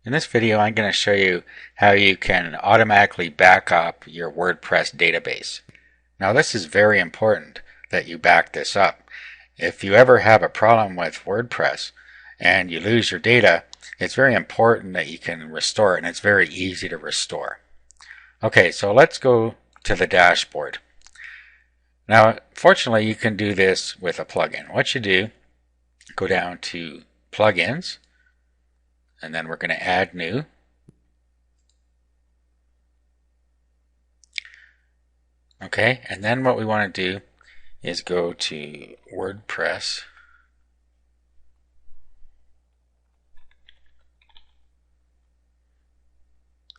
In this video, I'm going to show you how you can automatically back up your WordPress database. Now, this is very important that you back this up. If you ever have a problem with WordPress and you lose your data, it's very important that you can restore it, and it's very easy to restore. Okay, so let's go to the dashboard. Now, fortunately, you can do this with a plugin. What you do, go down to Plugins, and then we're going to add new. Okay, and then what we want to do is go to WordPress,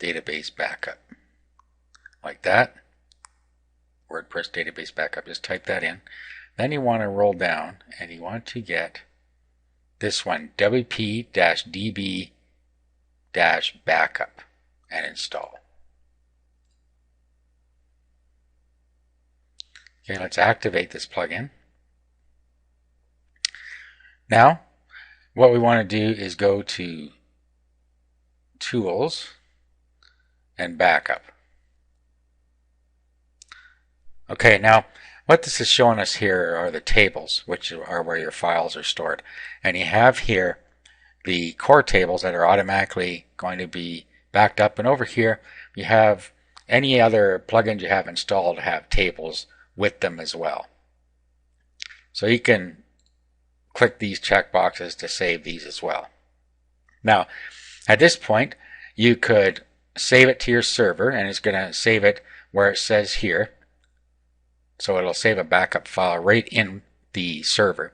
database backup, like that. WordPress database backup, just type that in. Then you want to roll down and you want to get this one, wp-db-backup, and install. Okay, let's activate this plugin. Now, what we want to do is go to Tools and Backup. Okay, now what this is showing us here are the tables, which are where your files are stored. And you have here the core tables that are automatically going to be backed up. And over here, you have any other plugins you have installed have tables with them as well. So you can click these checkboxes to save these as well. Now, at this point, you could save it to your server, and it's going to save it where it says here. So it'll save a backup file right in the server.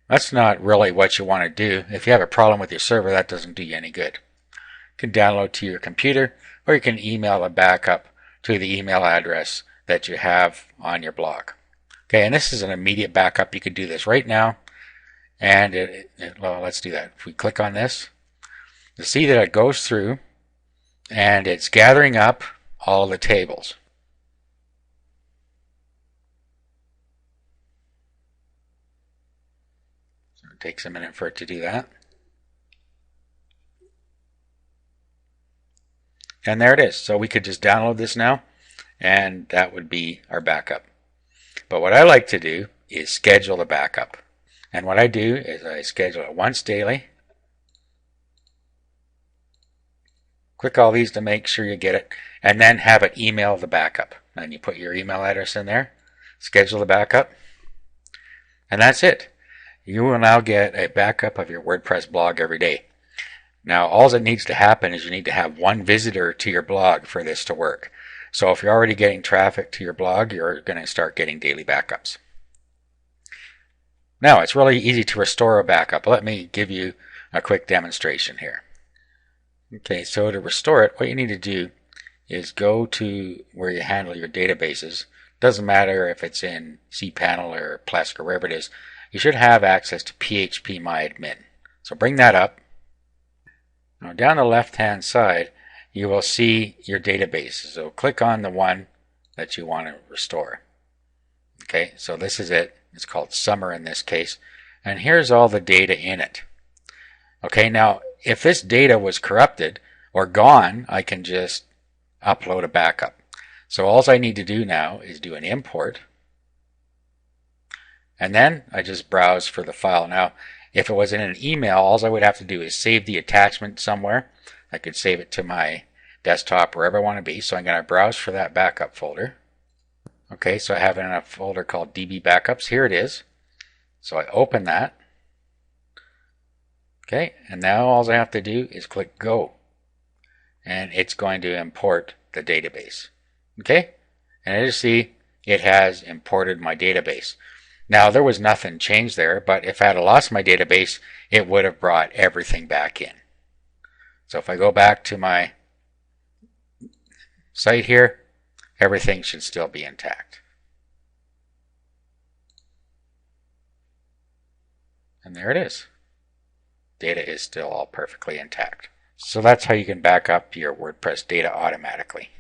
That's not really what you want to do. If you have a problem with your server, that doesn't do you any good. You can download to your computer, or you can email a backup to the email address that you have on your blog. Okay, and this is an immediate backup. You could do this right now, and well, let's do that. If we click on this, you'll see that it goes through, and it's gathering up all the tables. It takes a minute for it to do that. And there it is. So we could just download this now, and that would be our backup. But what I like to do is schedule the backup. And what I do is I schedule it once daily. Click all these to make sure you get it, and then have it email the backup. And you put your email address in there, schedule the backup, and that's it. You will now get a backup of your WordPress blog every day. Now, all that needs to happen is you need to have one visitor to your blog for this to work. So if you're already getting traffic to your blog, you're going to start getting daily backups. Now, it's really easy to restore a backup. Let me give you a quick demonstration here. Okay, so to restore it, what you need to do is go to where you handle your databases. Doesn't matter if it's in cPanel or Plesk or wherever it is. You should have access to phpMyAdmin. So bring that up. Now down the left hand side, you will see your databases. So click on the one that you want to restore. Okay, so this is it. It's called Summer in this case. And here's all the data in it. Okay, now if this data was corrupted or gone, I can just upload a backup. So all I need to do now is do an import. And then I just browse for the file. Now, if it was in an email, all I would have to do is save the attachment somewhere. I could save it to my desktop, wherever I want to be. So I'm going to browse for that backup folder. Okay, so I have it in a folder called DB Backups. Here it is. So I open that. Okay, and now all I have to do is click Go. And it's going to import the database. Okay, and as you see, it has imported my database. Now, there was nothing changed there, but if I had lost my database, it would have brought everything back in. So if I go back to my site here, everything should still be intact. And there it is. Data is still all perfectly intact. So that's how you can back up your WordPress data automatically.